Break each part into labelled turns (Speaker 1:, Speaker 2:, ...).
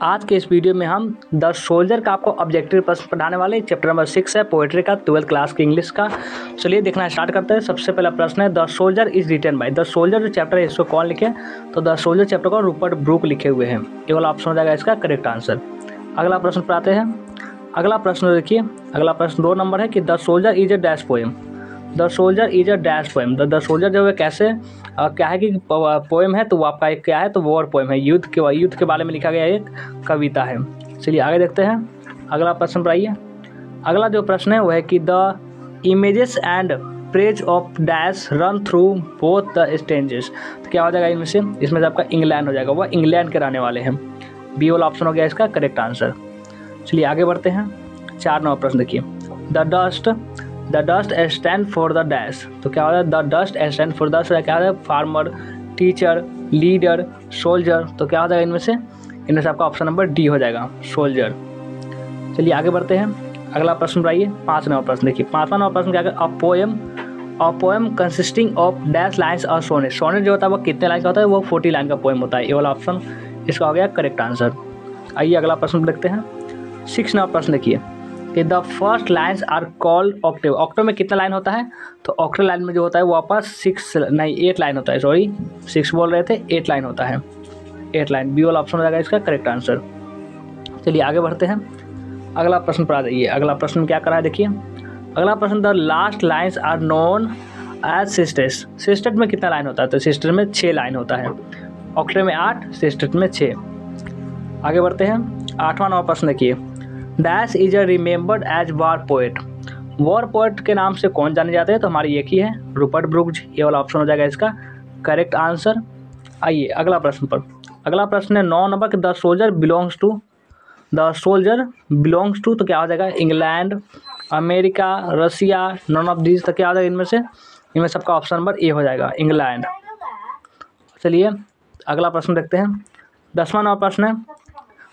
Speaker 1: आज के इस वीडियो में हम द सोल्जर का आपको ऑब्जेक्टिव प्रश्न पढ़ाने वाले। चैप्टर नंबर 6 है पोएट्री का, 12th क्लास की इंग्लिश का। चलिए देखना स्टार्ट करते हैं। सबसे पहला प्रश्न है the soldier is written by. The soldier जो चैप्टर है इसको कौन लिखे? तो द सोल्जर चैप्टर को रूपर्ट ब्रूक लिखे हुए हैं। ये वाला ऑप्शन हो जाएगा इसका करेक्ट आंसर। अगला प्रश्न पढ़ाते हैं। अगला प्रश्न देखिए, अगला प्रश्न 2 नंबर है कि the soldier is a dash poem. The soldier is a dash poem. The soldier जो है कैसे क्या है कि पोएम है, तो वो आपका एक क्या है, तो वॉर पोएम है, युद्ध के बारे में लिखा गया एक कविता है। चलिए आगे देखते हैं। अगला प्रश्न पढ़ाइए। अगला जो प्रश्न है वो है कि the images and praise of dash run through both the stanzas. तो क्या हो जाएगा इनमें से? इसमें से आपका इंग्लैंड हो जाएगा, वह इंग्लैंड के रहने वाले हैं। बी वाला ऑप्शन हो गया इसका करेक्ट आंसर। चलिए आगे बढ़ते हैं। 4 नंबर प्रश्न देखिए, the dust stand for the dash. तो क्या होता है? The dust stand for the क्या है? Farmer, teacher, leader, soldier. तो क्या हो जाएगा इनमें से? इनमें से आपका ऑप्शन नंबर डी हो जाएगा, सोल्जर। चलिए आगे बढ़ते हैं। अगला प्रश्न बताइए, 5 नंबर प्रश्न देखिए। 5वां नंबर प्रश्न क्या है? A poem consisting of dash lines और सोनेट। सोनेट जो होता है वो कितने लाइन का होता है? वो 40 लाइन का पोएम होता है। ये वाला ऑप्शन इसका हो गया करेक्ट आंसर। आइए अगला प्रश्न देखते हैं। 6 नंबर प्रश्न देखिए कि the first lines are called octave. Octave में कितना लाइन होता है? तो ऑक्टेव लाइन में जो होता है वो आपका 8 लाइन होता है। सॉरी 6 बोल रहे थे, 8 लाइन होता है, 8 लाइन। बी वाला ऑप्शन हो जाएगा इसका करेक्ट आंसर। चलिए आगे बढ़ते हैं। अगला प्रश्न पढ़ा दीजिए। अगला प्रश्न क्या करा है देखिए। अगला प्रश्न the last lines are known as sestet. Sestet में कितना लाइन होता है? तो सिस्टेट में 6 लाइन होता है। ऑक्टेव में 8, सिस्टेट में 6। आगे बढ़ते हैं। 8वां नंबर प्रश्न देखिए, dash is a remembered as war poet. War poet के नाम से कौन जाने जाते हैं? तो हमारी एक ही है, रूपर्ट ब्रूक। ये वाला ऑप्शन हो जाएगा इसका करेक्ट आंसर। आइए अगला प्रश्न पर। अगला प्रश्न है 9 number, the soldier belongs to. The soldier belongs to तो क्या हो जाएगा? England, America, Russia, none of these. तो क्या हो जाएगा इनमें से? इनमें सबका ऑप्शन नंबर ए हो जाएगा, इंग्लैंड। चलिए अगला प्रश्न देखते हैं। 10वां नंबर प्रश्न है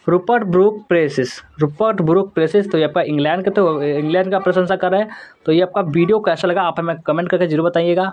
Speaker 1: Rupert Brooke praises. Rupert Brooke praises तो ये आपका इंग्लैंड का प्रशंसा कर रहे हैं। तो ये आपका वीडियो कैसा लगा आप हमें कमेंट करके जरूर बताइएगा।